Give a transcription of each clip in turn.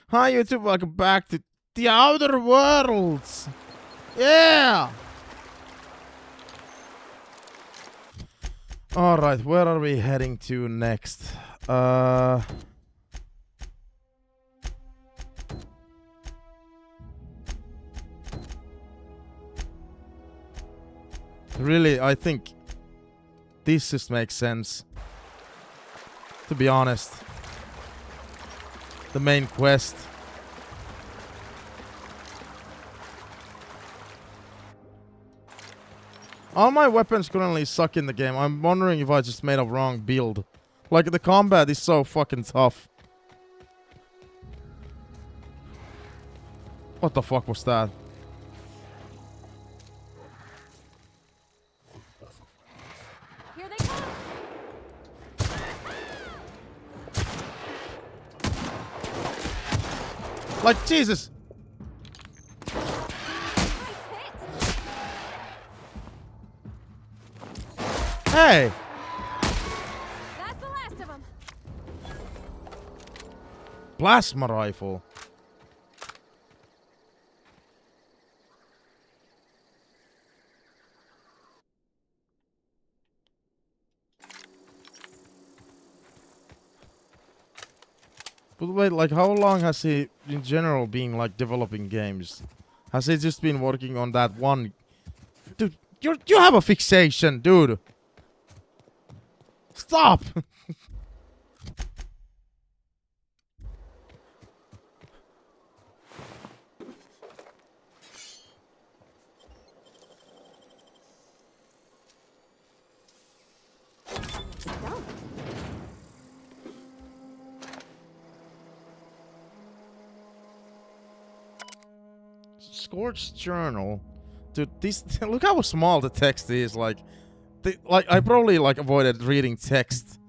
Hi YouTube, welcome back to the Outer Worlds. Yeah. All right, where are we heading to next? Really, I think this just makes sense. To be honest, the main quest. All my weapons currently suck in the game. I'm wondering if I just made a wrong build. Like, the combat is so fucking tough. What the fuck was that? Here they come. Like, Jesus! Hey! That's the last of them. Plasma rifle. But wait, like, how long has he, in general, been, like, developing games? Has he just been working on that one? Dude, you have a fixation, dude! Stop! Done. Scorched Journal. Dude, this look how small the text is. Like I probably like avoided reading text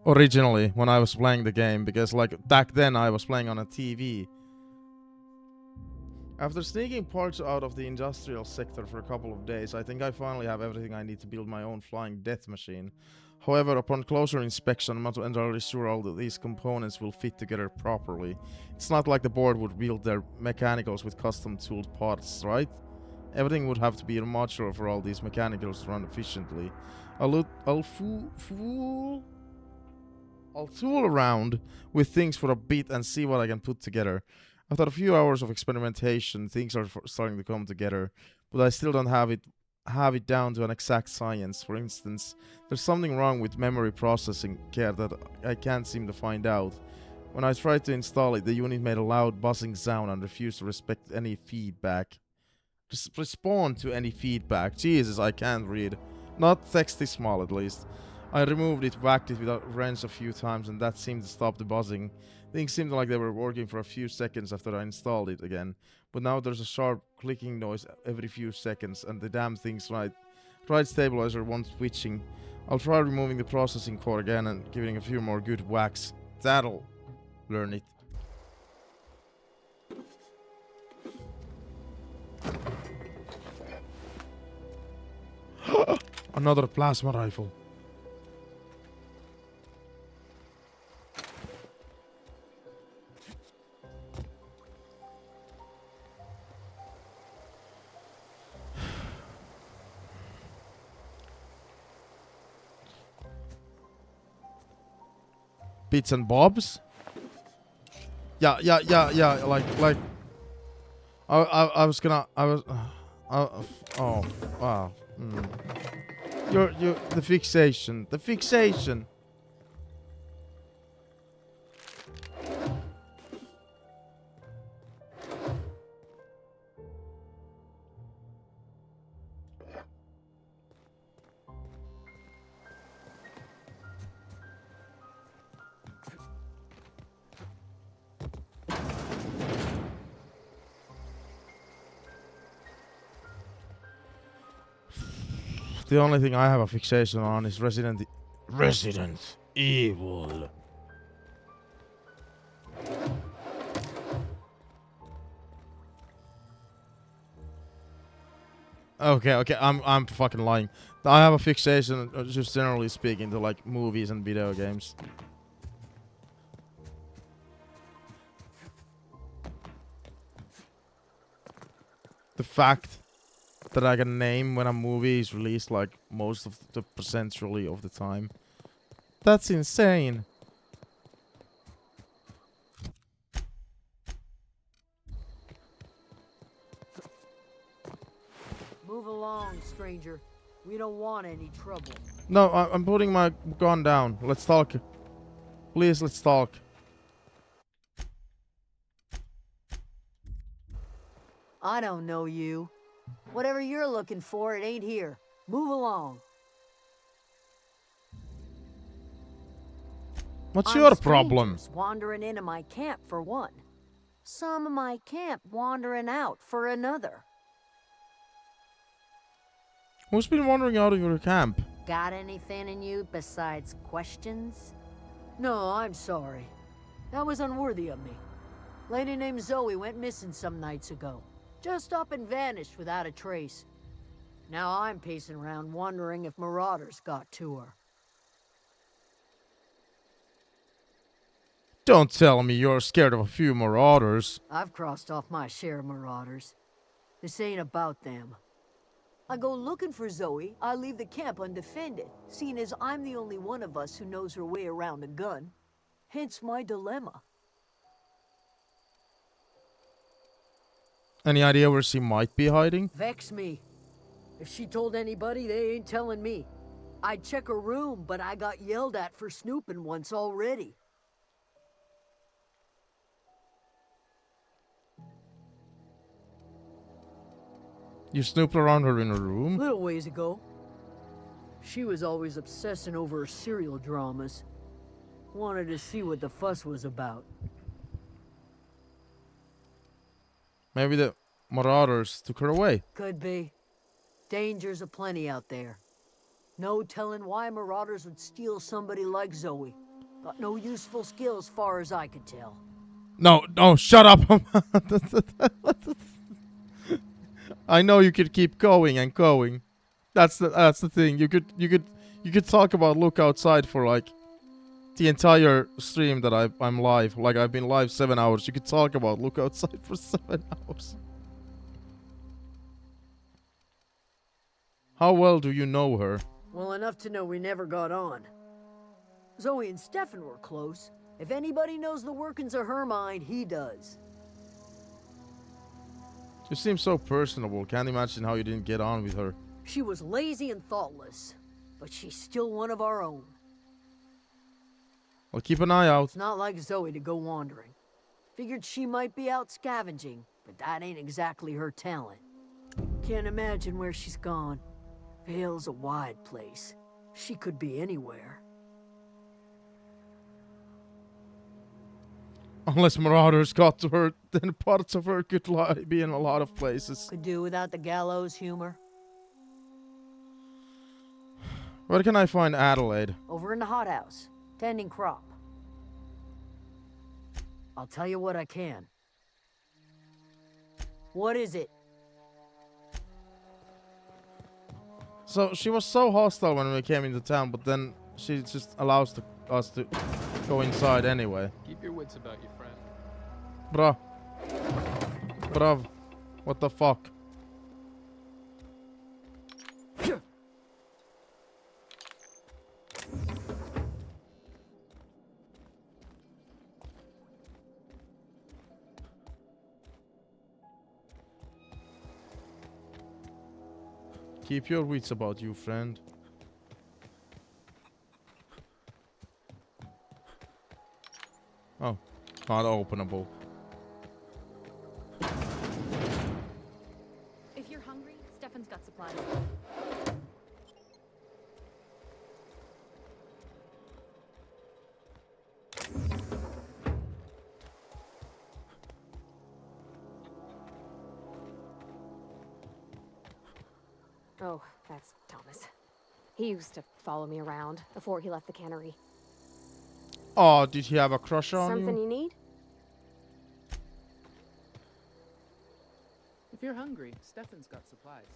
originally when I was playing the game because like back then I was playing on a TV. After sneaking parts out of the industrial sector for a couple of days, I think I finally have everything I need to build my own flying death machine. However, upon closer inspection, I'm not entirely sure all of these components will fit together properly. It's not like the board would build their mechanicals with custom tooled parts, right? Everything would have to be modular for all these mechanicals to run efficiently. I'll tool around with things for a bit and see what I can put together. After a few hours of experimentation, things are starting to come together, but I still don't have it down to an exact science. For instance, there's something wrong with memory processing care that I can't seem to find out. When I tried to install it, the unit made a loud buzzing sound and refused to respect any feedback. Just respond to any feedback. Jesus, I can't read. Not text this small, at least. I removed it, whacked it with a wrench a few times, and that seemed to stop the buzzing. Things seemed like they were working for a few seconds after I installed it again. But now there's a sharp clicking noise every few seconds, and the damn thing's right stabilizer won't switching. I'll try removing the processing core again and giving a few more good whacks. That'll learn it. Another plasma rifle. Bits and bobs? Yeah, like I was gonna, oh, wow. The fixation. The only thing I have a fixation on is Resident Evil. Okay, I'm fucking lying. I have a fixation, just generally speaking, to like movies and video games. The fact that I can name when a movie is released like most of the percentually of the time. That's insane. Move along, stranger. We don't want any trouble. No, I'm putting my gun down. Let's talk. Please, let's talk. I don't know you. Whatever you're looking for, it ain't here. Move along. What's I'm your problem? strangers wandering into my camp for one. Some of my camp wandering out for another. Who's been wandering out of your camp? Got anything in you besides questions? No, I'm sorry. That was unworthy of me. Lady named Zoe went missing some nights ago. Just up and vanished without a trace. Now I'm pacing around wondering if marauders got to her. Don't tell me you're scared of a few marauders. I've crossed off my share of marauders. This ain't about them. I go looking for Zoe, I leave the camp undefended, seeing as I'm the only one of us who knows her way around a gun. Hence my dilemma. Any idea where she might be hiding? Vex me. If she told anybody, they ain't telling me. I'd check her room, but I got yelled at for snooping once already. You snooped around her in her room? Little ways ago. She was always obsessing over her serial dramas. Wanted to see what the fuss was about. Maybe the marauders took her away. Could be. Dangers aplenty out there. No telling why marauders would steal somebody like Zoe. Got no useful skill as far as I could tell. No, shut up. I know you could keep going and going. That's the thing. You could talk about look outside for like the entire stream that I'm live. Like I've been live 7 hours. You could talk about look outside for 7 hours. How well do you know her? Well enough to know we never got on. Zoe and Stefan were close. If anybody knows the workings of her mind, he does. You seem so personable. Can't imagine how you didn't get on with her. She was lazy and thoughtless, but she's still one of our own. I'll keep an eye out. It's not like Zoe to go wandering. Figured she might be out scavenging, but that ain't exactly her talent. Can't imagine where she's gone. Vale's a wide place. She could be anywhere. Unless marauders got to her, then parts of her could be in a lot of places. Could do without the gallows humor. Where can I find Adelaide? Over in the hothouse, tending crop. I'll tell you what I can. What is it? So she was so hostile when we came into town, but then she just allows us to go inside anyway. Keep your wits about you, friend. Bruv. What the fuck? Keep your wits about you, friend. Oh, not openable. If you're hungry, Stefan's got supplies. Oh, that's Thomas. He used to follow me around before he left the cannery. Oh, did he have a crush on Something you? you need? If you're hungry, Stefan's got supplies.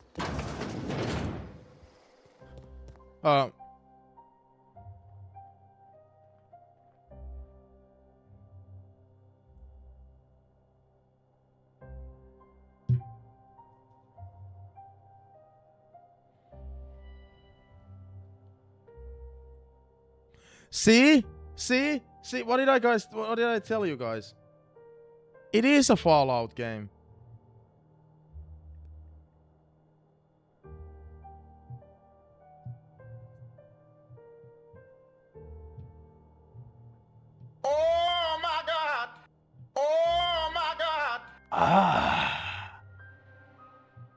See? See? See? What did I tell you guys? It is a Fallout game. Oh my God! Oh my God! Ah.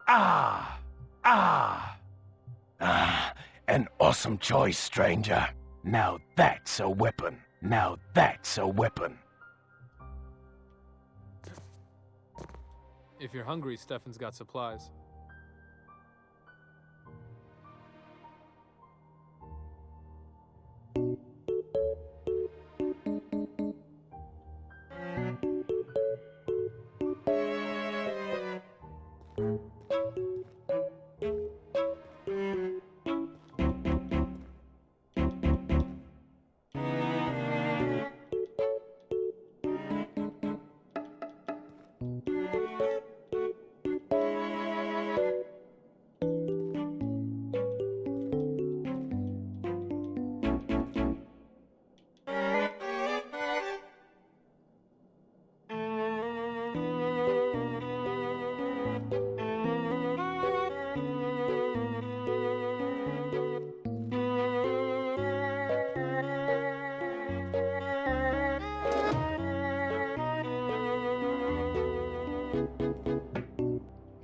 Ah. Ah. Ah. An awesome choice, stranger. Now that's a weapon. Now that's a weapon. If you're hungry, Stefan's got supplies.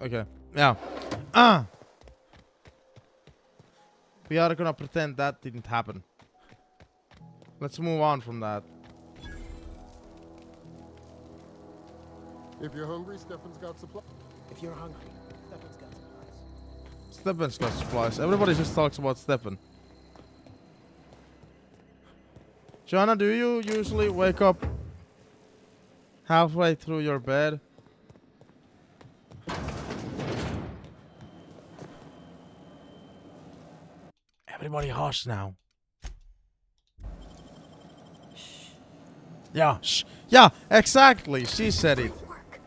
Okay. Yeah. We are gonna pretend that didn't happen. Let's move on from that. If you're hungry, Stefan's got supply. If you're hungry, Stefan's got supplies. Stefan's got supplies. Everybody just talks about Stefan. Joanna, do you usually wake up halfway through your bed? Everybody hush now. Shh. Yeah, shh. Yeah, exactly. She said it. Work.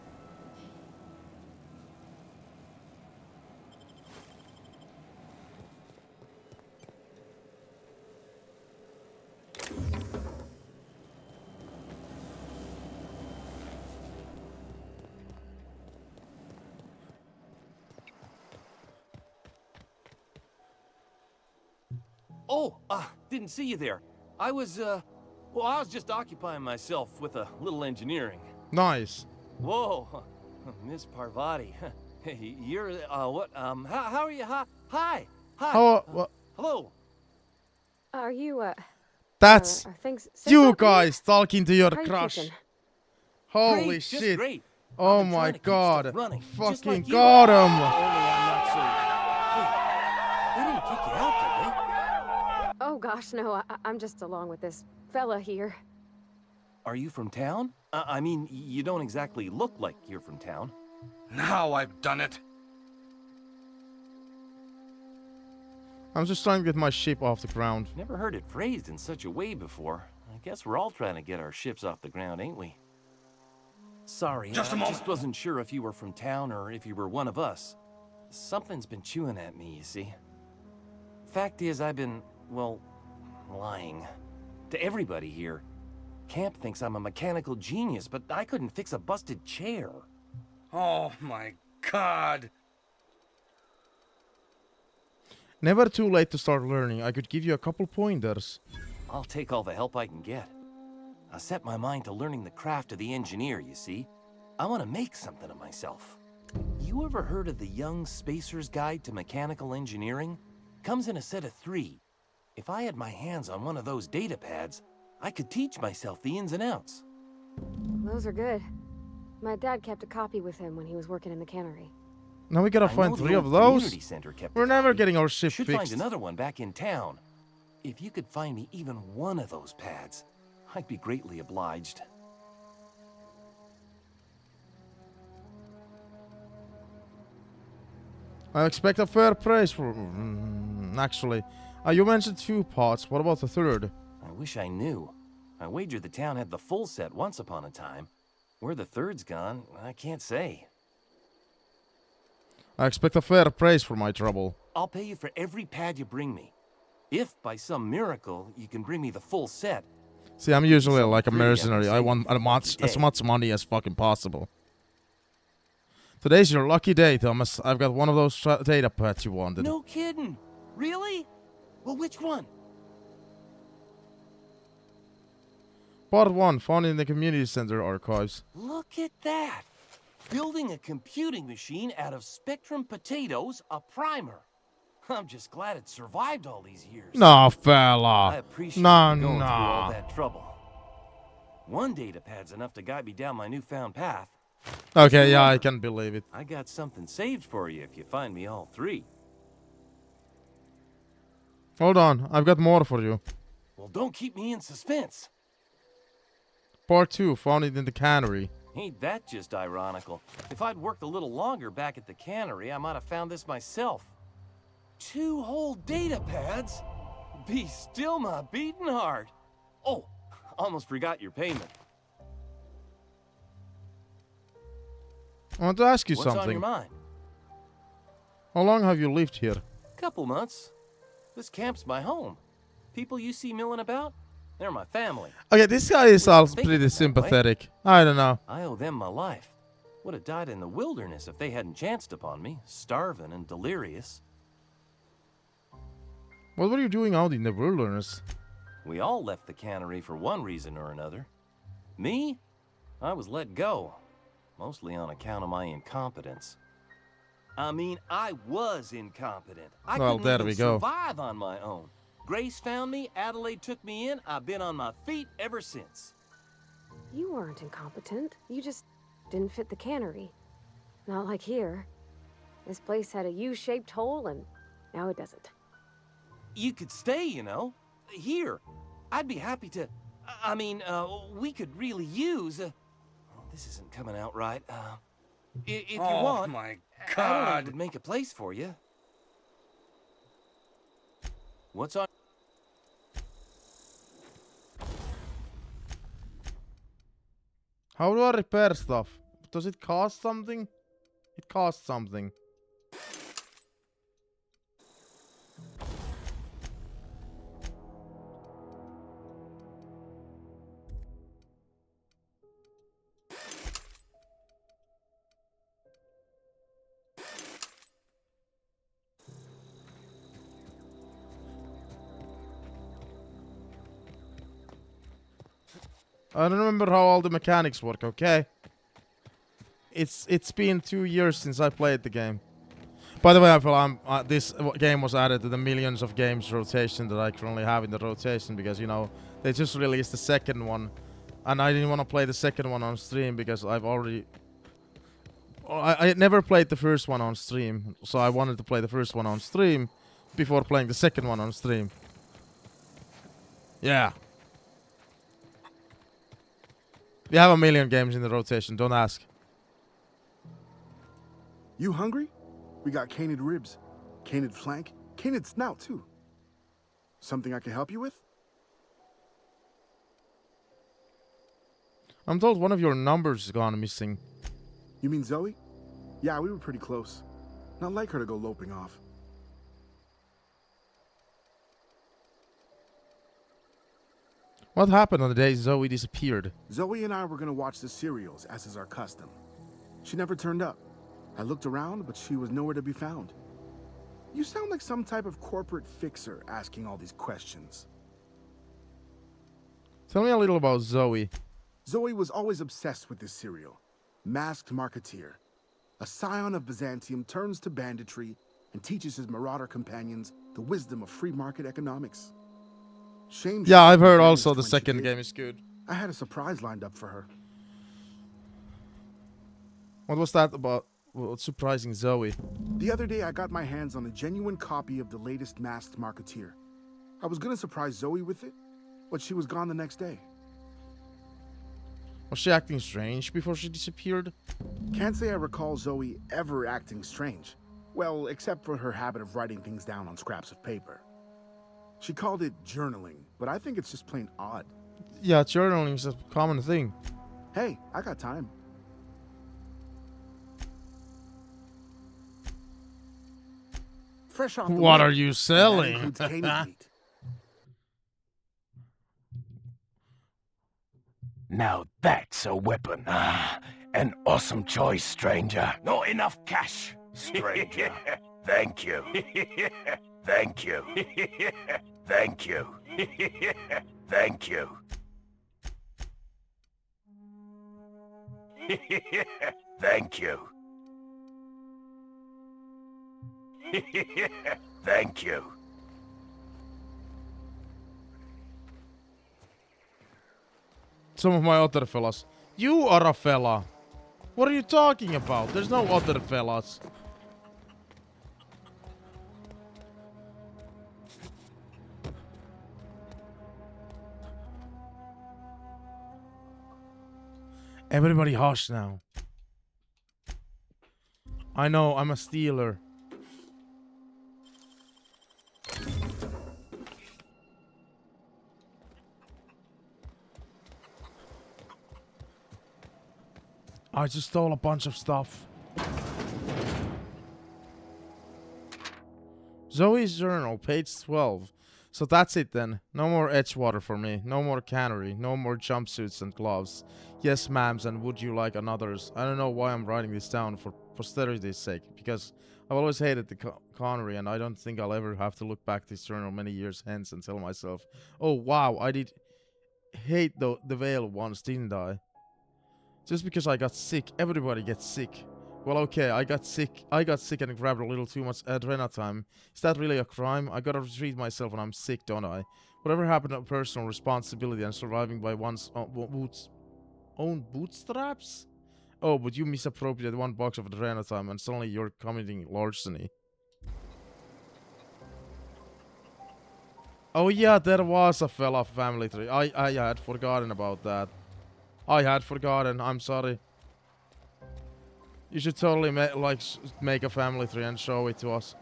Oh, didn't see you there. I was just occupying myself with a little engineering. Nice. Whoa, Miss Parvati. You're, what, how are you? Hi. Oh, what? Hello. Are you, That's are things safe you out there? guys talking to your How you crush. keeping? Holy Great, just shit. great. Oh I've been my trying to keep god. stuff running, just Fucking like you. got him. Only I'm not so... Hey, they didn't kick you out, did they? Oh gosh, no, I'm just along with this fella here. Are you from town? I mean, you don't exactly look like you're from town. Now I've done it. I'm just trying to get my ship off the ground. Never heard it phrased in such a way before. I guess we're all trying to get our ships off the ground, ain't we? Sorry, Just a I moment. just wasn't sure if you were from town or if you were one of us. Something's been chewing at me, you see. Fact is, I've been, well, lying. To everybody here. Camp thinks I'm a mechanical genius, but I couldn't fix a busted chair. Oh my God. Never too late to start learning. I could give you a couple pointers. I'll take all the help I can get. I set my mind to learning the craft of the engineer, you see. I want to make something of myself. You ever heard of the Young Spacer's Guide to Mechanical Engineering? Comes in a set of 3. If I had my hands on one of those data pads, I could teach myself the ins and outs. Those are good. My dad kept a copy with him when he was working in the cannery. Now we gotta I find know the 3 old of those. community center kept a We're never copy. getting our ship Should fixed. find another one back in town. If you could find me even one of those pads, I'd be greatly obliged. I expect a fair price for... actually. You mentioned 2 pots. What about the 3rd? I wish I knew. I wagered the town had the full set once upon a time. Where the 3rd's gone, I can't say. I expect a fair price for my trouble. I'll pay you for every pad you bring me. If by some miracle you can bring me the full set, See, I'm usually like a pretty epic mercenary. I want savings as every much money as fucking possible. Today's your lucky day, Thomas. I've got one of those data pads you wanted. no kidding. Really? Well, which one? Part 1, found in the community center archives. Look at that. Building a computing machine out of Spectrum potatoes, a primer. I'm just glad it survived all these years. No, I fella. appreciate No, you going through all no. that trouble. One data pad's enough to guide me down my newfound path. Okay, yeah, I can believe it. I got something saved for you if you find me all 3. Hold on, I've got more for you. Well, don't keep me in suspense. Part 2, found it in the cannery. Ain't that just ironical? If I'd worked a little longer back at the cannery, I might have found this myself. 2 whole data pads? Be still my beating heart. Oh, almost forgot your payment. I want to ask you What's on your something. mind? How long have you lived here? Couple months. This camp's my home. People you see milling about, they're my family. Okay, this guy is Well, also think of it pretty that sympathetic. I don't know. I owe them my life. Would have died in the wilderness if they hadn't chanced upon me, starving and delirious. What were you doing out in the wilderness? We all left the cannery for one reason or another. Me? I was let go, mostly on account of my incompetence. I mean, I was incompetent. I Well, couldn't there even we go. survive on my own. Grace found me, Adelaide took me in, I've been on my feet ever since. You weren't incompetent. You just didn't fit the cannery. Not like here. This place had a U-shaped hole, and now it doesn't. You could stay, you know. Here. I'd be happy to... I mean, we could really use... oh, this isn't coming out right. If you want... Oh my Adelaide God. would make a place for you. What's on... How do I repair stuff? Does it cost something? It costs something. I don't remember how all the mechanics work, okay? It's been 2 years since I played the game. By the way, I feel this game was added to the millions of games rotation that I currently have in the rotation because, you know, they just released the second one. And I didn't want to play the second one on stream because I've already... I never played the first one on stream, so I wanted to play the first one on stream before playing the second one on stream. Yeah. We have a million games in the rotation, don't ask. You hungry? We got canid ribs, canid flank, canid snout too. Something I can help you with? I'm told one of your numbers has gone missing. You mean Zoe? Yeah, we were pretty close. Not like her to go loping off. What happened on the day Zoe disappeared? Zoe and I were gonna watch the serials, as is our custom. She never turned up. I looked around, but she was nowhere to be found. You sound like some type of corporate fixer asking all these questions. Tell me a little about Zoe. Zoe was always obsessed with this serial. Masked Marketeer. A scion of Byzantium turns to banditry and teaches his marauder companions the wisdom of free market economics. Shame. Yeah, I've heard she also the when she second did. game is good. I had a surprise lined up for her. What was that about? What's surprising Zoe? The other day, I got my hands on a genuine copy of the latest Masked Marketeer. I was gonna surprise Zoe with it, but she was gone the next day. Was she acting strange before she disappeared? Can't say I recall Zoe ever acting strange. Well, except for her habit of writing things down on scraps of paper. She called it journaling, but I think it's just plain odd. Yeah, journaling is a common thing. Hey, I got time. Fresh off the What web, are you and that selling? includes canid meat. Now that's a weapon. Ah, an awesome choice, stranger. Not enough cash, stranger. Thank you. Thank you. Thank you. Thank you. Thank you. Thank you. Some of my other fellas. You are a fella. What are you talking about? There's no other fellas. Everybody hush now. I know, I'm a stealer. I just stole a bunch of stuff. Zoe's journal, page 12. So that's it then. No more Edgewater for me. No more cannery. No more jumpsuits and gloves. Yes, ma'ams, and would you like another's? I don't know why I'm writing this down for posterity's sake. Because I've always hated the connery, and I don't think I'll ever have to look back this journal many years hence and tell myself, oh wow, I did hate the veil once, didn't I? Just because I got sick. Everybody gets sick. Well, okay, I got sick and grabbed a little too much adrenatime. Is that really a crime? I gotta treat myself when I'm sick, don't I? Whatever happened to personal responsibility and surviving by one's own bootstraps? Oh, but you misappropriated 1 box of adrenatime and suddenly you're committing larceny. Oh yeah, there was a fella family tree. I had forgotten about that. I had forgotten. I'm sorry. You should totally make a family tree and show it to us.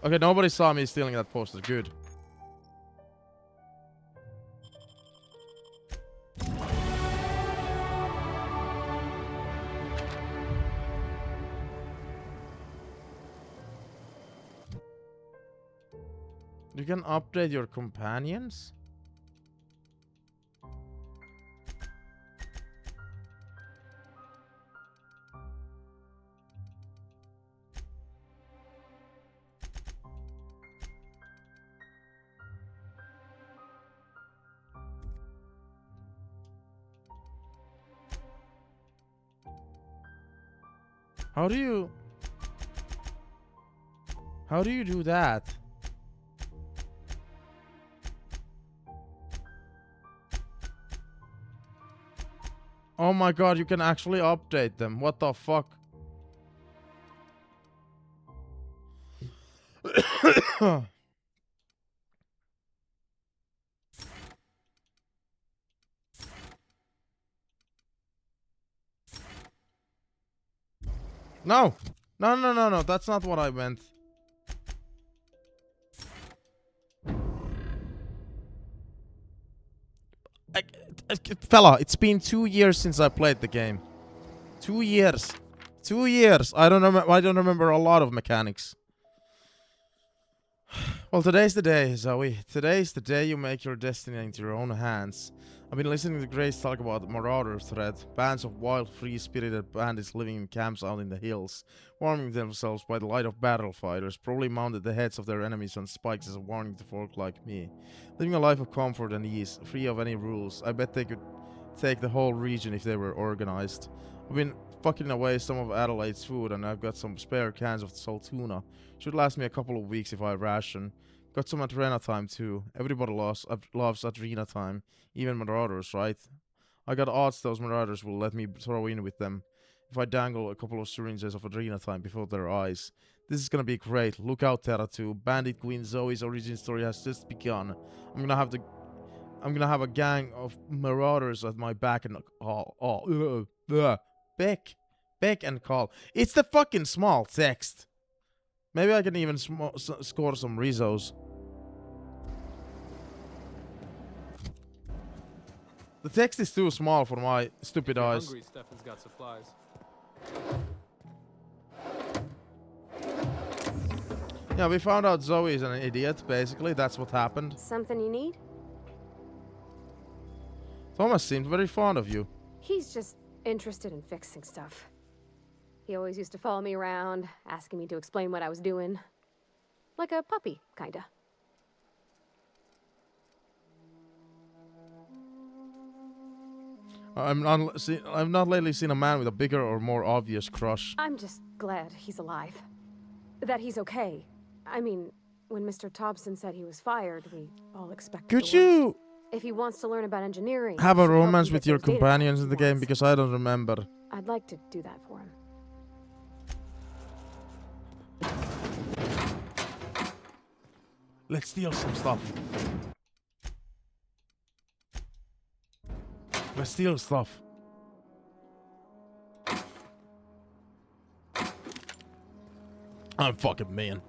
Okay, nobody saw me stealing that poster. Good. You can update your companions? How do you do that? Oh my god, you can actually update them. What the fuck? No! No, that's not what I meant. Fella, it's been 2 years since I played the game. 2 years. 2 years. I don't remember a lot of mechanics. Well, today's the day, Zoe. Today's the day you make your destiny into your own hands. I've been listening to Grace talk about the Marauder thread. Bands of wild, free-spirited bandits living in camps out in the hills, warming themselves by the light of battle fighters, probably mounted the heads of their enemies on spikes as a warning to folk like me. Living a life of comfort and ease, free of any rules. I bet they could take the whole region if they were organized. I've been fucking away some of Adelaide's food, and I've got some spare cans of salt tuna. Should last me a couple of weeks if I ration. Got some Adrena time too. Everybody loves Adrena time. Even Marauders, right? I got odds those Marauders will let me throw in with them if I dangle a couple of syringes of Adrena time before their eyes. This is gonna be great. Look out, Terra 2. Bandit Queen Zoe's origin story has just begun. I'm gonna have a gang of Marauders at my back and Beck and call. It's the fucking small text. Maybe I can even score some Rizos. The text is too small for my stupid If you're eyes. hungry, Stefan's got supplies. Yeah, we found out Zoe is an idiot, basically. That's what happened. Something you need? Thomas seemed very fond of you. He's just interested in fixing stuff. He always used to follow me around, asking me to explain what I was doing. Like a puppy, kinda. I've not lately seen a man with a bigger or more obvious crush. I'm just glad he's alive. That he's okay. I mean, when Mr. Thompson said he was fired, we all expected Could the worst. you If he wants to learn about engineering, have he a should help romance you with get your those data companions files in the he game? wants. Because I don't remember. I'd like to do that for him. Let's steal some stuff. Let's steal stuff. I'm fucking man.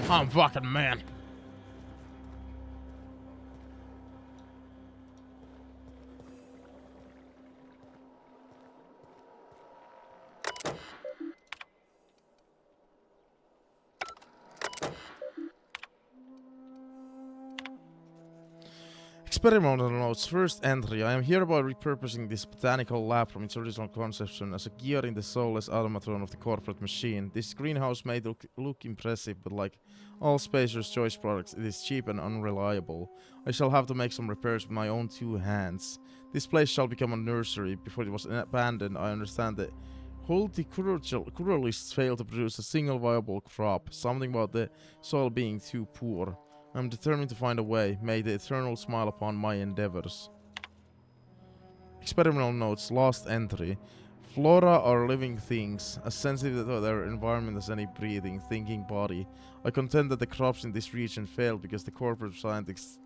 I'm fucking man. Experimental notes. First entry. I am hereby repurposing this botanical lab from its original conception as a gear in the soulless automaton of the corporate machine. This greenhouse may look impressive, but like all Spacer's Choice products, it is cheap and unreliable. I shall have to make some repairs with my own 2 hands. This place shall become a nursery. Before it was abandoned, I understand that horticulturalists failed to produce a single viable crop. Something about the soil being too poor. I'm determined to find a way. May the Eternal smile upon my endeavors. Experimental notes. Last entry. Flora are living things, as sensitive to their environment as any breathing, thinking body. I contend that the crops in this region failed because the corporate scientists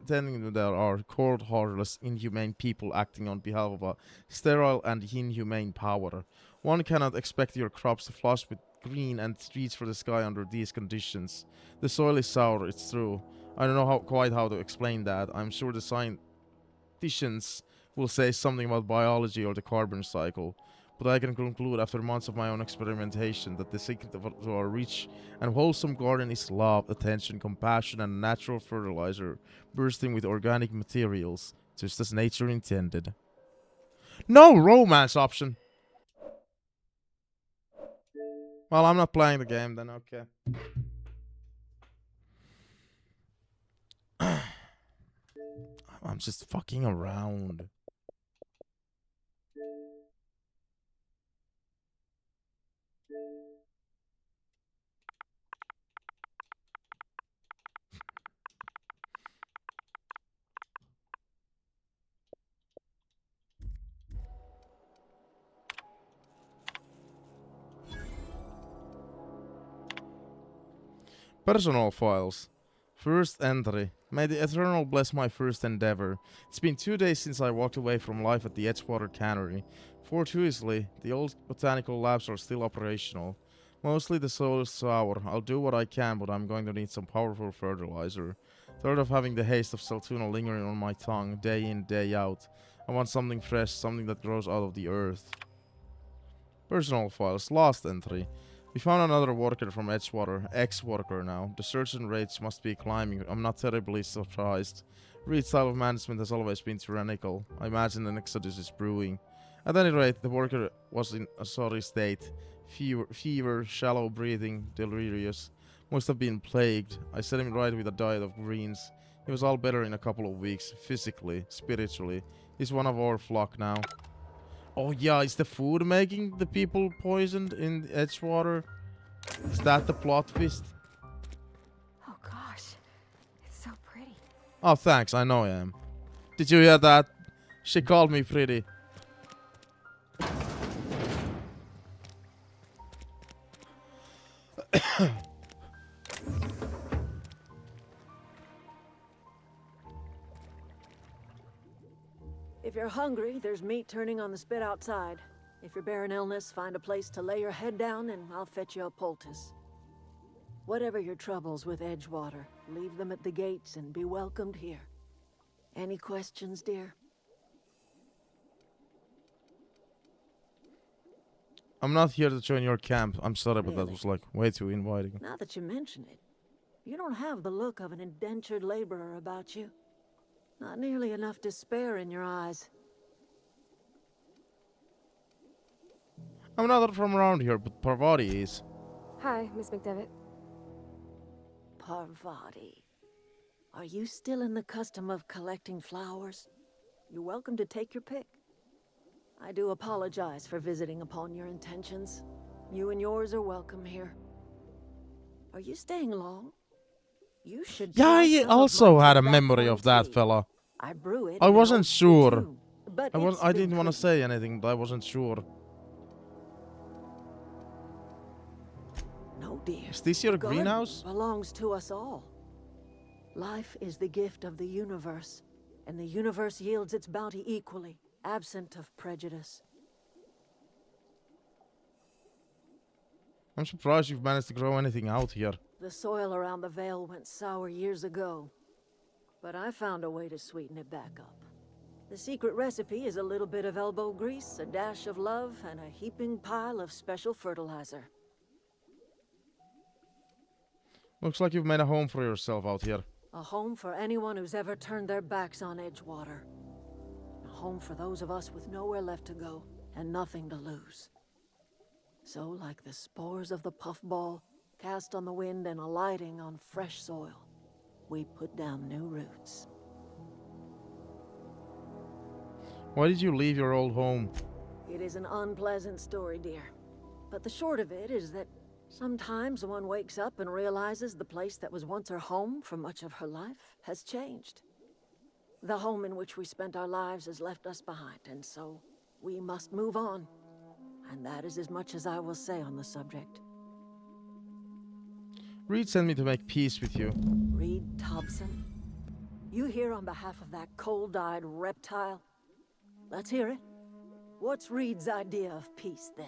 tending to there are cold, heartless, inhumane people acting on behalf of a sterile and inhumane power. One cannot expect your crops to flush with green and reach for the sky under these conditions. The soil is sour, it's true. I don't know quite how to explain that. I'm sure the scientists will say something about biology or the carbon cycle. But I can conclude after months of my own experimentation that the secret to our rich and wholesome garden is love, attention, compassion, and natural fertilizer bursting with organic materials, just as nature intended. No romance option! Well, I'm not playing the game then, okay. I'm just fucking around. Personal files. First entry. May the Eternal bless my first endeavor. It's been 2 days since I walked away from life at the Edgewater Cannery. Fortuitously, the old botanical labs are still operational. Mostly the soil is sour. I'll do what I can, but I'm going to need some powerful fertilizer. Tired of having the haste of Saltuna lingering on my tongue, day in, day out. I want something fresh, something that grows out of the earth. Personal files. Last entry. We found another worker from Edgewater, ex-worker now. The surgeon rates must be climbing. I'm not terribly surprised. Reed's style of management has always been tyrannical. I imagine an exodus is brewing. At any rate, the worker was in a sorry state. Fever, shallow breathing, delirious. Must have been plagued. I set him right with a diet of greens. He was all better in a couple of weeks, physically, spiritually. He's one of our flock now. Oh yeah, is the food making the people poisoned in Edgewater? Is that the plot twist? Oh gosh, it's so pretty. Oh thanks, I know I am. Did you hear that? She called me pretty. If you're hungry, there's meat turning on the spit outside. If you're bearing illness, find a place to lay your head down and I'll fetch you a poultice. Whatever your troubles with Edgewater, leave them at the gates and be welcomed here. Any questions, dear? I'm not here to join your camp. I'm sorry, but that Really? was like way too inviting. Now that you mention it, you don't have the look of an indentured laborer about you. Not nearly enough despair in your eyes. I'm not from around here, but Parvati is. Hi, Miss McDevitt. Parvati. Are you still in the custom of collecting flowers? You're welcome to take your pick. I do apologize for visiting upon your intentions. You and yours are welcome here. Are you staying long? You should Yeah, try I some of also my had a tobacco memory of that tea. fella. I brew it I in an wasn't old sure. spittoon, but it's I been didn't want to cleaned. say anything, but I wasn't sure. No, dear. Is this your The garden greenhouse? belongs to us all. Life is the gift of the universe, and the universe yields its bounty equally, absent of prejudice. I'm surprised you've managed to grow anything out here. The soil around the Vale went sour years ago, but I found a way to sweeten it back up. The secret recipe is a little bit of elbow grease, a dash of love, and a heaping pile of special fertilizer. Looks like you've made a home for yourself out here. A home for anyone who's ever turned their backs on Edgewater. A home for those of us with nowhere left to go and nothing to lose. So, like the spores of the puffball, cast on the wind and alighting on fresh soil, we put down new roots. Why did you leave your old home? It is an unpleasant story, dear. But the short of it is that sometimes one wakes up and realizes the place that was once her home for much of her life has changed. The home in which we spent our lives has left us behind, and so we must move on. And that is as much as I will say on the subject. Reed sent me to make peace with you. Reed Thompson? You here on behalf of that cold-eyed reptile? Let's hear it. What's Reed's idea of peace, then?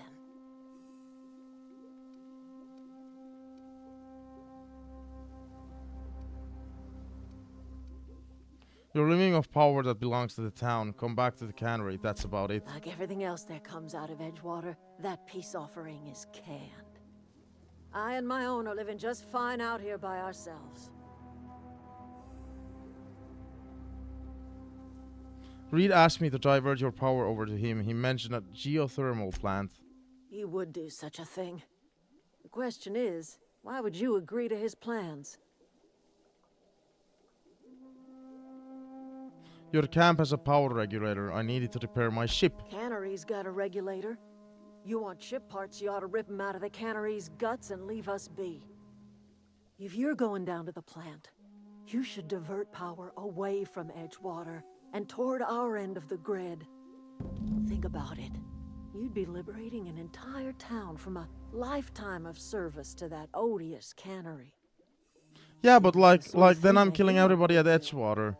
You're living off power that belongs to the town. Come back to the cannery, that's about it. Like everything else that comes out of Edgewater, that peace offering is canned. I and my own are living just fine out here by ourselves. Reed asked me to divert your power over to him. He mentioned a geothermal plant. He would do such a thing. The question is, why would you agree to his plans? Your camp has a power regulator. I needed to repair my ship. Cannery's got a regulator. You want ship parts, you ought to rip them out of the cannery's guts and leave us be. If you're going down to the plant, you should divert power away from Edgewater and toward our end of the grid. Think about it. You'd be liberating an entire town from a lifetime of service to that odious cannery. Yeah, but like then I'm killing everybody at Edgewater.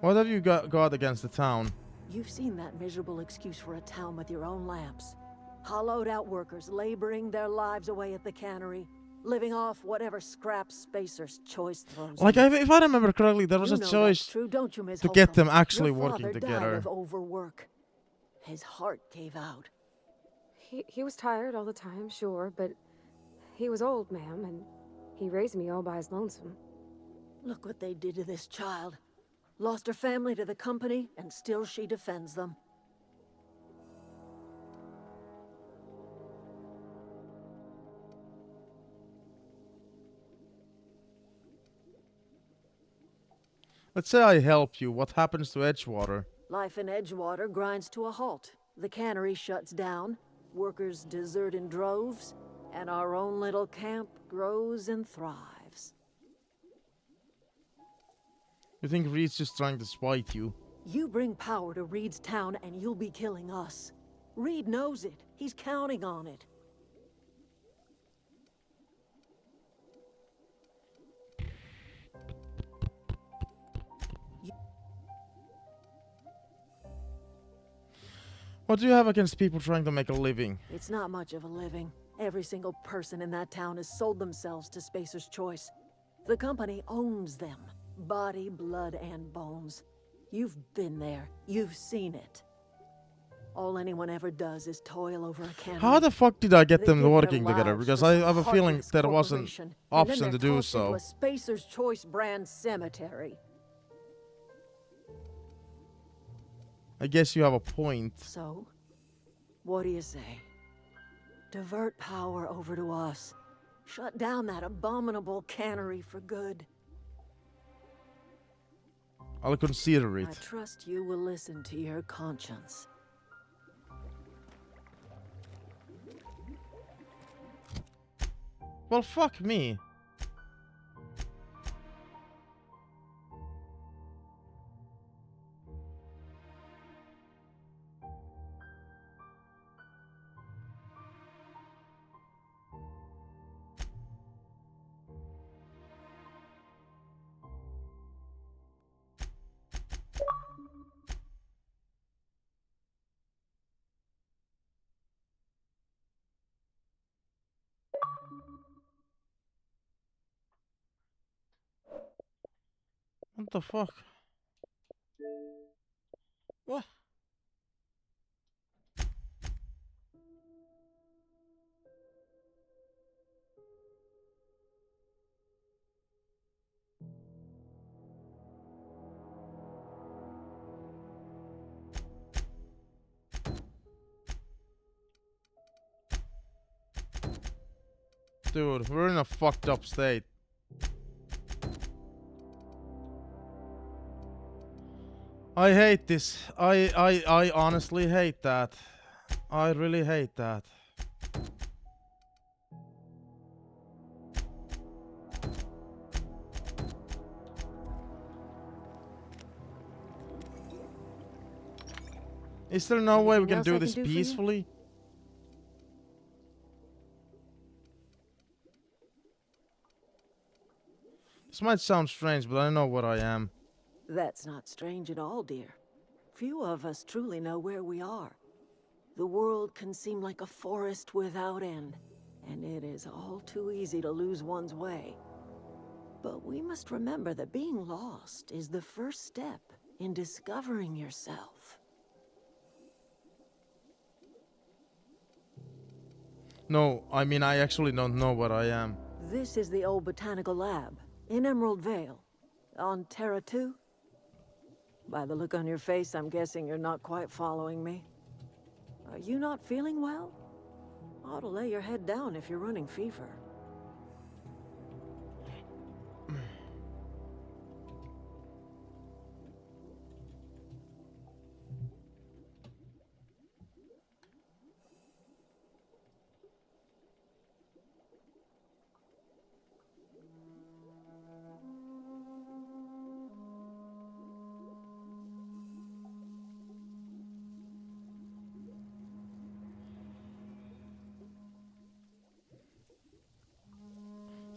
What have you got against the town? You've seen that miserable excuse for a town with your own lamps. Hollowed out workers laboring their lives away at the cannery, living off whatever scraps Spacer's choice throws. Like, if I remember correctly, there was You a know choice that's true, don't you, Miss to get Holcomb? them actually Your working father died together. of overwork. His heart gave out. He was tired all the time, sure, but he was old, ma'am, and he raised me all by his lonesome. Look what they did to this child. Lost her family to the company, and still she defends them. Let's say I help you. What happens to Edgewater? Life in Edgewater grinds to a halt. The cannery shuts down, workers desert in droves, and our own little camp grows and thrives. You think Reed's just trying to spite you? You bring power to Reed's town and you'll be killing us. Reed knows it. He's counting on it. What do you have against people trying to make a living? It's not much of a living. Every single person in that town has sold themselves to Spacer's Choice. The company owns them. Body, blood, and bones. You've been there. You've seen it. All anyone ever does is toil over a cannon. How the fuck did I get They them give their working together? lives Because for I some have a feeling heartless there was an corporation, and option then to they're do tossed into so. a Spacer's Choice brand cemetery. I guess you have a point. So, what do you say? Divert power over to us. Shut down that abominable cannery for good. I'll consider I it. trust you will listen to your conscience. Well, fuck me. What the fuck? What? Dude, we're in a fucked up state. I hate this. I honestly hate that. I really hate that. Is there no way we Anything can else do I can this do for you? peacefully? This might sound strange, but I know what I am. That's not strange at all, dear. Few of us truly know where we are. The world can seem like a forest without end, and it is all too easy to lose one's way. But we must remember that being lost is the first step in discovering yourself. No, I mean, I actually don't know what I am. This is the old botanical lab in Emerald Vale, on Terra 2. By the look on your face, I'm guessing you're not quite following me. Are you not feeling well? Ought to lay your head down if you're running fever.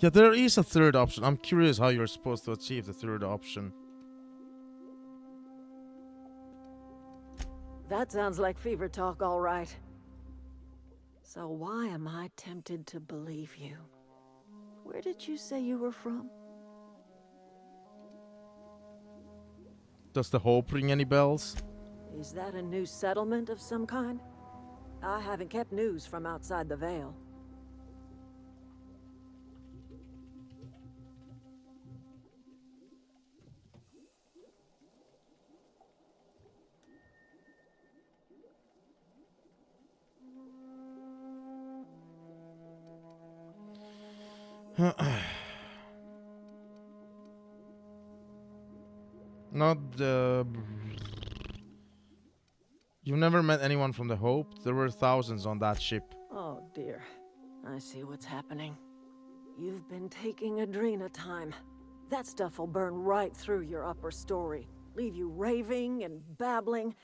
Yeah, there is a third option. I'm curious how you're supposed to achieve the third option. That sounds like fever talk, all right. So why am I tempted to believe you? Where did you say you were from? Does the hope ring any bells? Is that a new settlement of some kind? I haven't kept news from outside the Vale. Not the... You've never met anyone from the Hope? There were thousands on that ship. Oh dear. I see what's happening. You've been taking Adrena time. That stuff will burn right through your upper story. Leave you raving and babbling.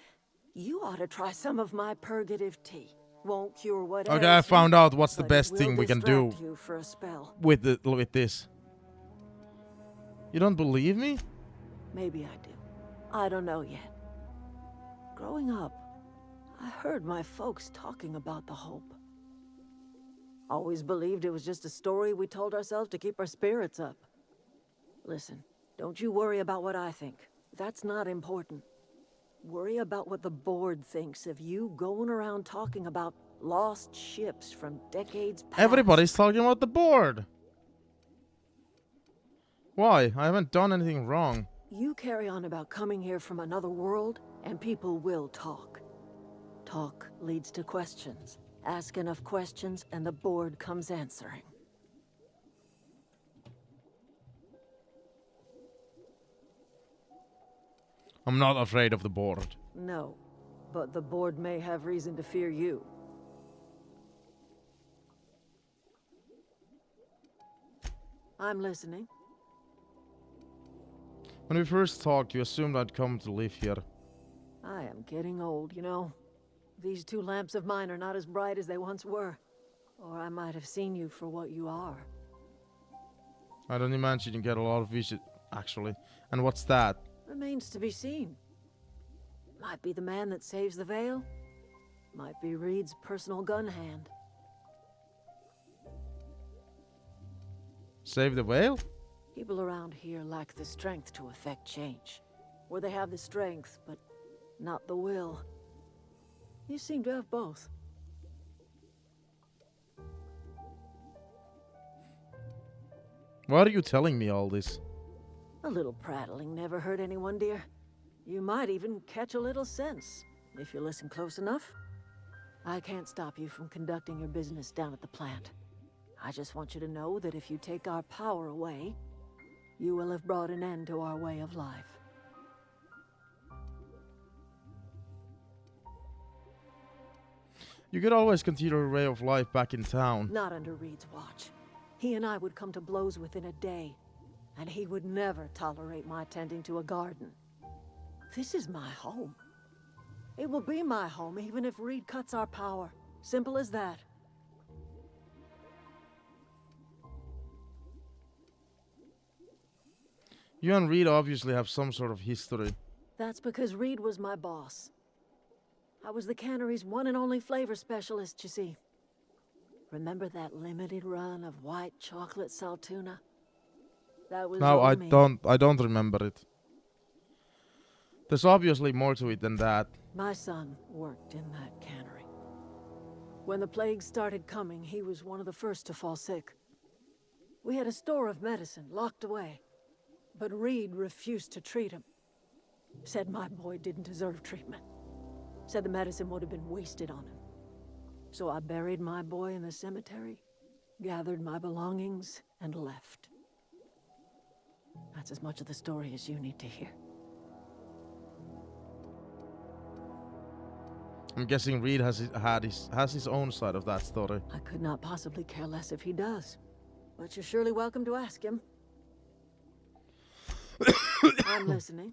You ought to try some of my purgative tea. Won't cure what Okay, I ails you, found out what's the but it best will thing we can do distract you for a spell. with this. You don't believe me? Maybe I do. I don't know yet. Growing up, I heard my folks talking about the Hope. Always believed it was just a story we told ourselves to keep our spirits up. Listen, don't you worry about what I think. That's not important. Worry about what the board thinks of you going around talking about lost ships from decades past. Everybody's talking about the board. Why? I haven't done anything wrong. You carry on about coming here from another world, and people will talk. Talk leads to questions. Ask enough questions, and the board comes answering. I'm not afraid of the board. No, but the board may have reason to fear you. I'm listening. When we first talked, you assumed I'd come to live here. I am getting old, you know. These two lamps of mine are not as bright as they once were. Or I might have seen you for what you are. I don't imagine you get a lot of visit, actually. And what's that? Remains to be seen. Might be the man that saves the veil. Might be Reed's personal gun hand. Save the whale? People around here lack the strength to effect change. Or they have the strength, but not the will. You seem to have both. Why are you telling me all this? A little prattling never hurt anyone, dear. You might even catch a little sense, if you listen close enough. I can't stop you from conducting your business down at the plant. I just want you to know that if you take our power away, you will have brought an end to our way of life. You could always continue your way of life back in town. Not under Reed's watch. He and I would come to blows within a day, and he would never tolerate my tending to a garden. This is my home. It will be my home even if Reed cuts our power. Simple as that. You and Reed obviously have some sort of history. That's because Reed was my boss. I was the cannery's one and only flavor specialist, you see. Remember that limited run of white chocolate saltuna? That was No, all I me. don't remember it. There's obviously more to it than that. My son worked in that cannery. When the plague started coming, he was one of the first to fall sick. We had a store of medicine locked away, but Reed refused to treat him. Said my boy didn't deserve treatment. Said the medicine would have been wasted on him. So I buried my boy in the cemetery, gathered my belongings, and left. That's as much of the story as you need to hear. I'm guessing Reed has his own side of that story. I could not possibly care less if he does, but you're surely welcome to ask him. I'm listening.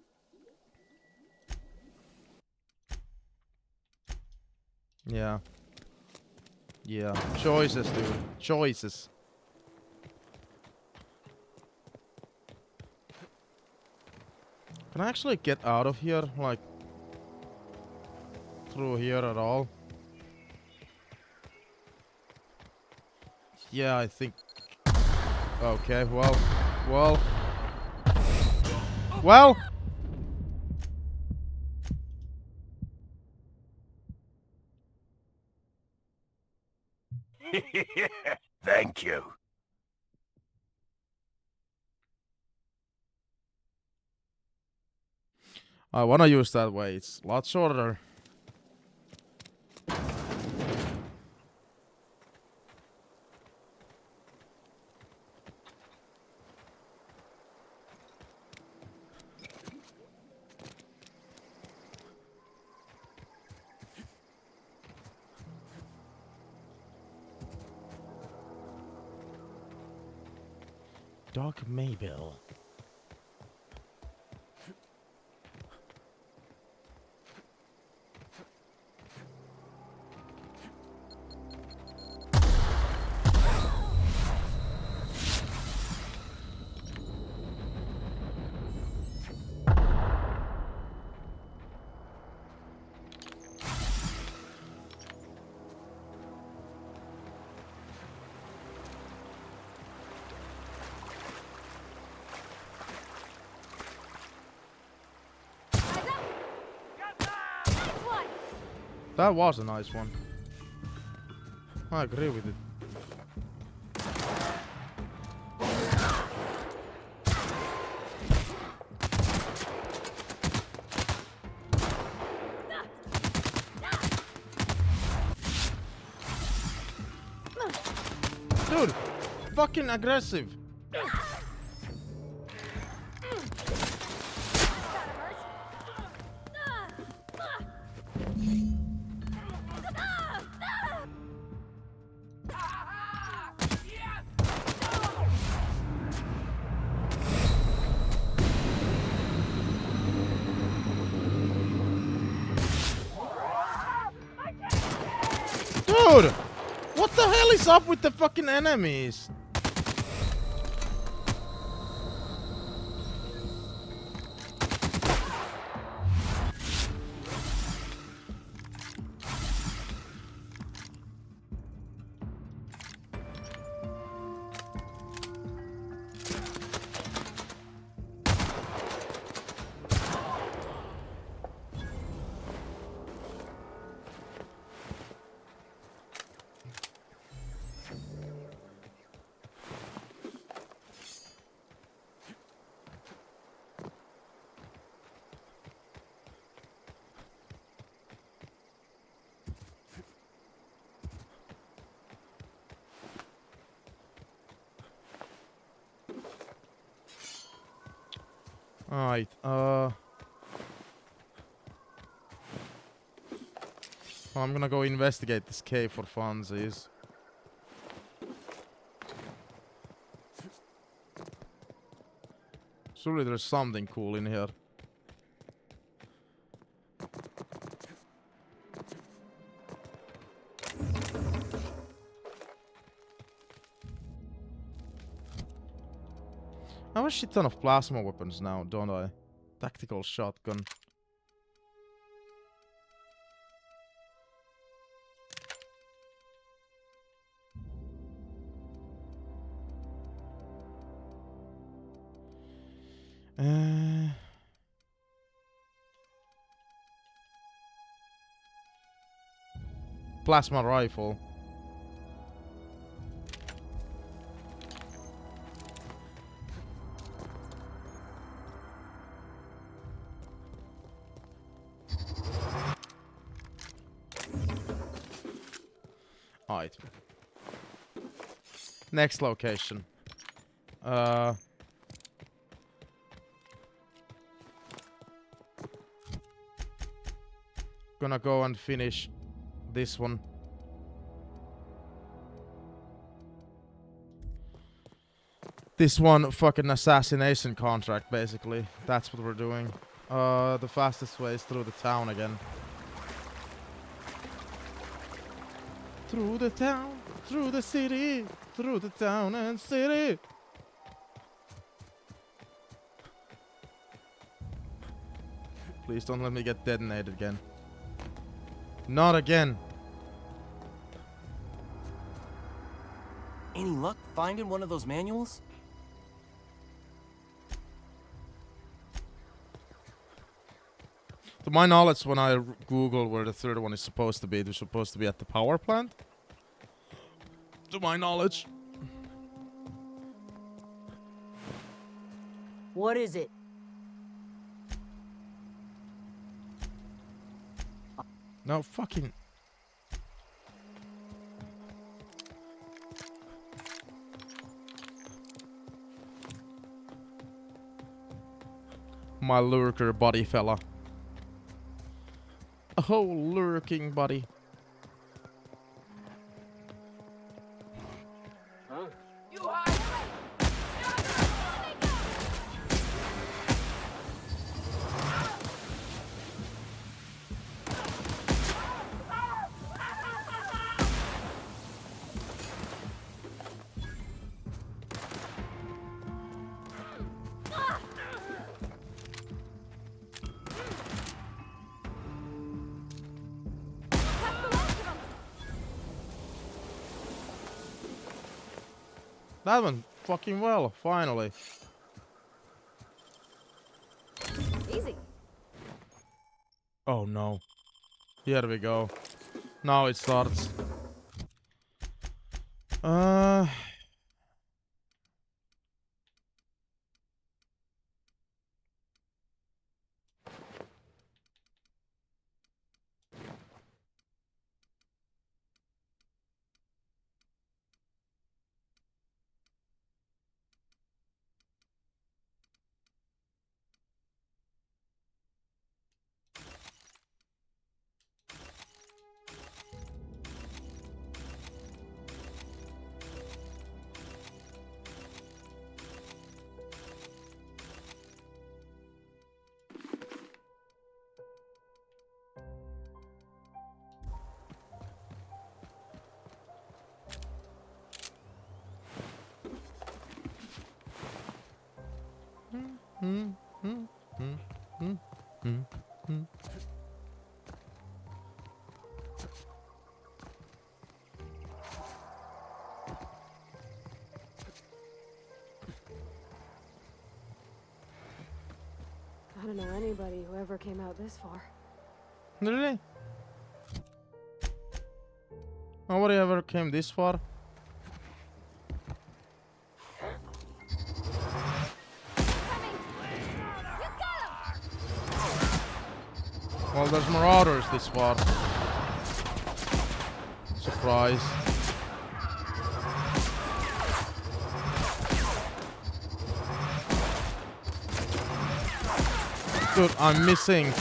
Yeah. Yeah. Choices, dude. Choices. Can I actually get out of here? Like, through here at all? Yeah, I think... Okay, well... Thank you. I wanna use that way. It's a lot shorter. Doc Maybell. That was a nice one. I agree with it. Dude, fucking aggressive. Dude, what the hell is up with the fucking enemies? Alright, I'm gonna go investigate this cave for funsies. Surely there's something cool in here. I have a shit ton of plasma weapons now, don't I? Tactical shotgun. Plasma rifle. Alright. Next location. Gonna go and finish this one. This one fucking assassination contract, basically. That's what we're doing. The fastest way is through the town again. Through the town, through the city, through the town and city. Please don't let me get detonated again. Not again. Any luck finding one of those manuals? To my knowledge, when I Google where the third one is supposed to be, they're supposed to be at the power plant. To my knowledge. What is it? No, fucking... My lurker buddy fella. Oh, lurking buddy. That went fucking well, finally. Easy. Oh no. Here we go. Now it starts. I don't know anybody who ever came out this far. Really? Nobody ever came this far? Well, there's marauders this far. Surprise. Dude, I'm missing.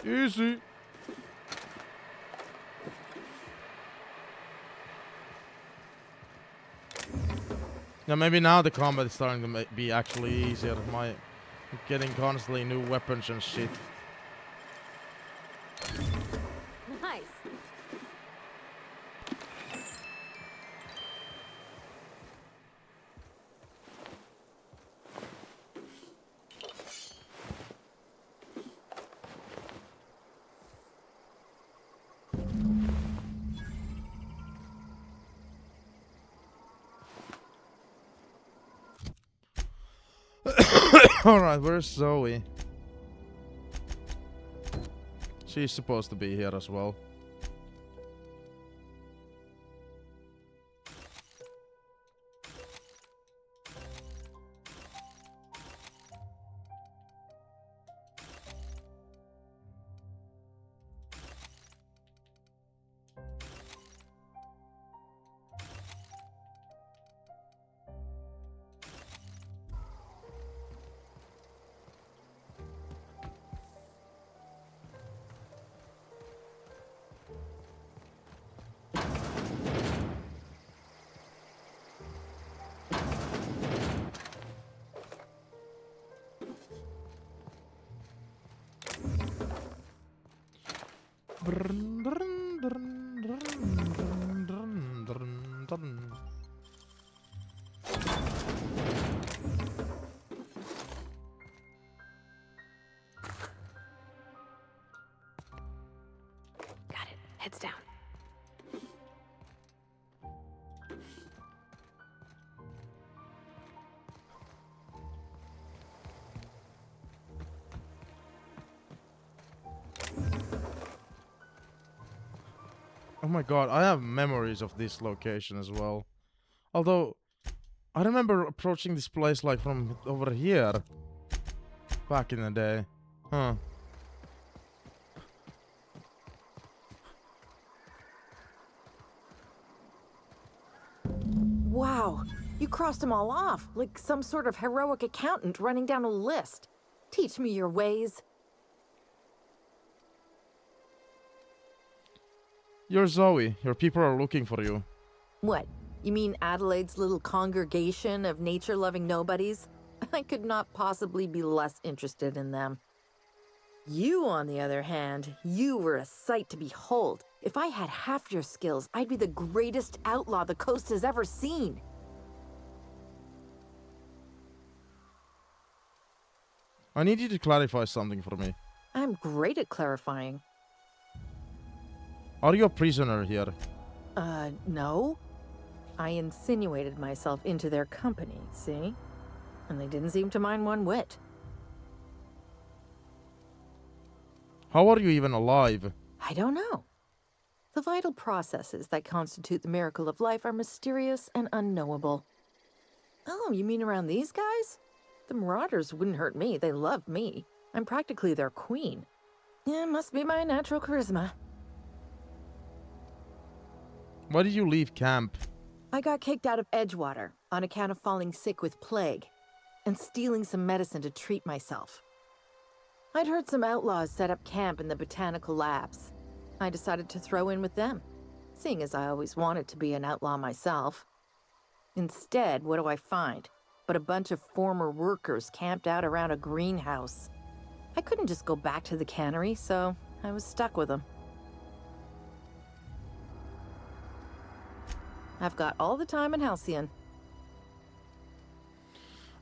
Easy. Yeah, maybe now the combat is starting to be actually easier. I'm getting constantly new weapons and shit. Nice. Alright, where's Zoe? She's supposed to be here as well. Got it. Heads down. Oh my god, I have memories of this location as well. Although, I remember approaching this place like from over here. Back in the day. Huh. Wow, you crossed them all off, like some sort of heroic accountant running down a list. Teach me your ways. You're Zoe. Your people are looking for you. What, you mean Adelaide's little congregation of nature-loving nobodies? I could not possibly be less interested in them. You, on the other hand, you were a sight to behold. If I had half your skills, I'd be the greatest outlaw the coast has ever seen. I need you to clarify something for me. I'm great at clarifying. Are you a prisoner here? No. I insinuated myself into their company, see? And they didn't seem to mind one whit. How are you even alive? I don't know. The vital processes that constitute the miracle of life are mysterious and unknowable. Oh, you mean around these guys? The Marauders wouldn't hurt me. They love me. I'm practically their queen. Yeah, must be my natural charisma. Why did you leave camp? I got kicked out of Edgewater on account of falling sick with plague and stealing some medicine to treat myself. I'd heard some outlaws set up camp in the botanical labs. I decided to throw in with them, seeing as I always wanted to be an outlaw myself. Instead, what do I find? But a bunch of former workers camped out around a greenhouse. I couldn't just go back to the cannery, so I was stuck with them. I've got all the time in Halcyon.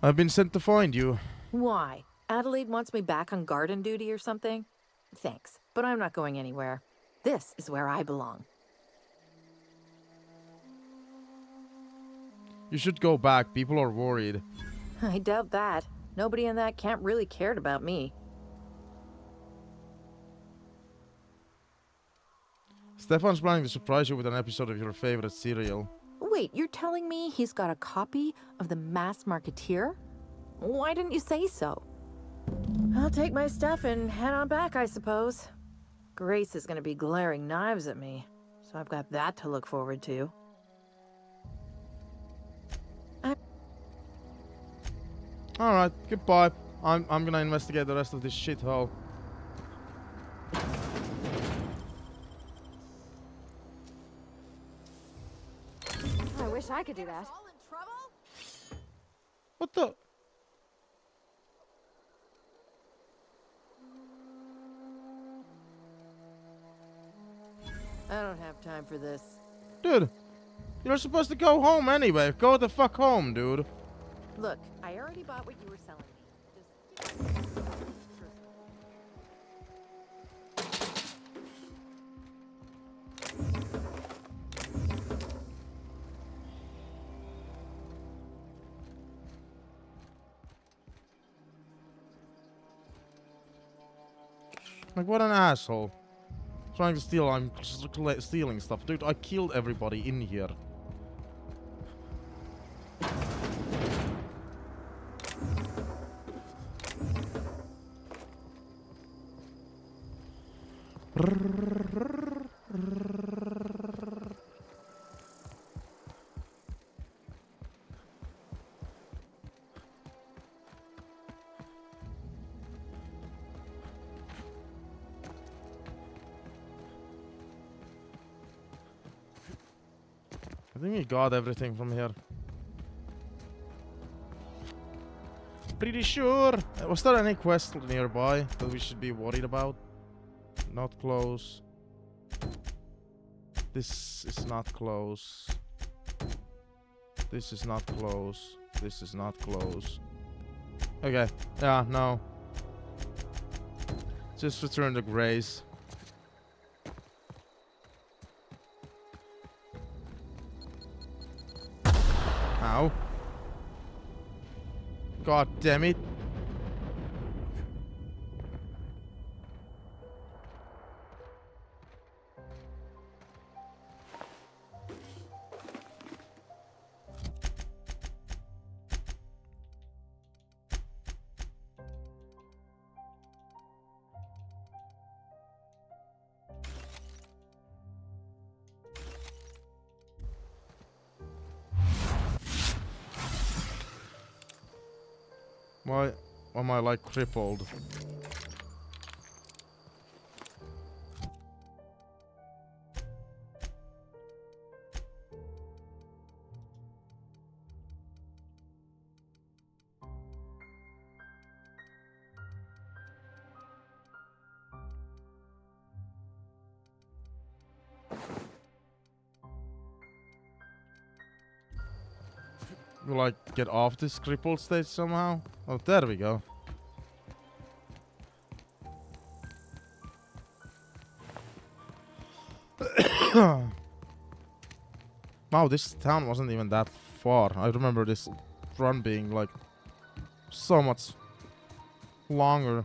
I've been sent to find you. Why? Adelaide wants me back on garden duty or something? Thanks, but I'm not going anywhere. This is where I belong. You should go back. People are worried. I doubt that. Nobody in that camp really cared about me. Stefan's planning to surprise you with an episode of your favorite serial. Wait, you're telling me he's got a copy of The Masked Marketeer? Why didn't you say so? I'll take my stuff and head on back, I suppose. Grace is gonna be glaring knives at me, so I've got that to look forward to. Alright, goodbye. I'm gonna investigate the rest of this shithole. I wish I could do that. What the? I don't have time for this. Dude, you're supposed to go home anyway. Go the fuck home, dude. Look, I already bought what you were selling me. Just Like, what an asshole. Trying to steal, I'm stealing stuff. Dude, I killed everybody in here. I think we got everything from here. Pretty sure. Was there any quest nearby that we should be worried about? Not close. This is not close. This is not close. This is not close. Okay. Yeah, no. Just return to Grace. Ow. God damn it. Why am I like crippled? like get off this crippled stage somehow? Oh, there we go. Wow, this town wasn't even that far. I remember this run being like so much longer.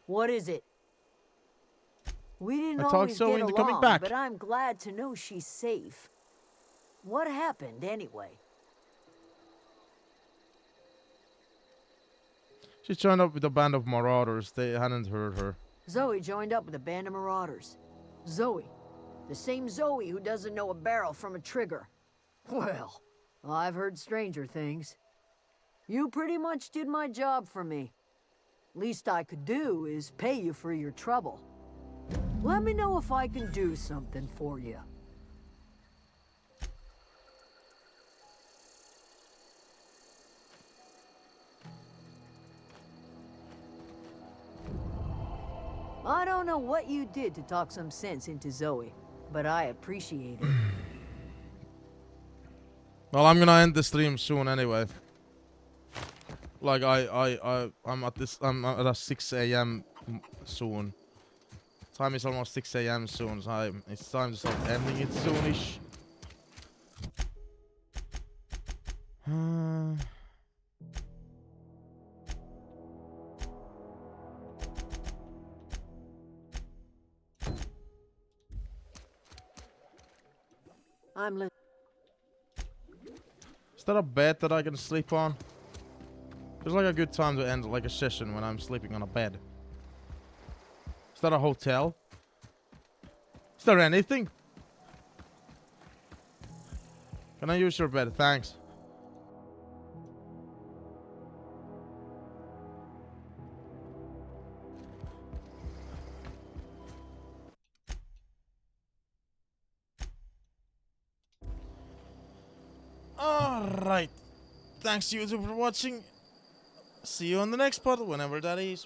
What is it? We didn't I talked always Zoe get into coming along, back. but I'm glad to know she's safe. What happened, anyway? She joined up with a band of marauders. They hadn't heard her. Zoe joined up with a band of marauders. Zoe. The same Zoe who doesn't know a barrel from a trigger. Well, I've heard stranger things. You pretty much did my job for me. Least I could do is pay you for your trouble. Let me know if I can do something for you. I don't know what you did to talk some sense into Zoe, but I appreciate it. Well, I'm gonna end the stream soon anyway. Like I'm at a 6 a.m. soon. Time is almost 6 a.m. soon, so it's time to start ending it soonish. I'm li- Is there a bed that I can sleep on? Feels like a good time to end like a session when I'm sleeping on a bed. Is that a hotel? Is there anything? Can I use your bed? Thanks. Alright. Thanks YouTube for watching. See you on the next part, whenever that is.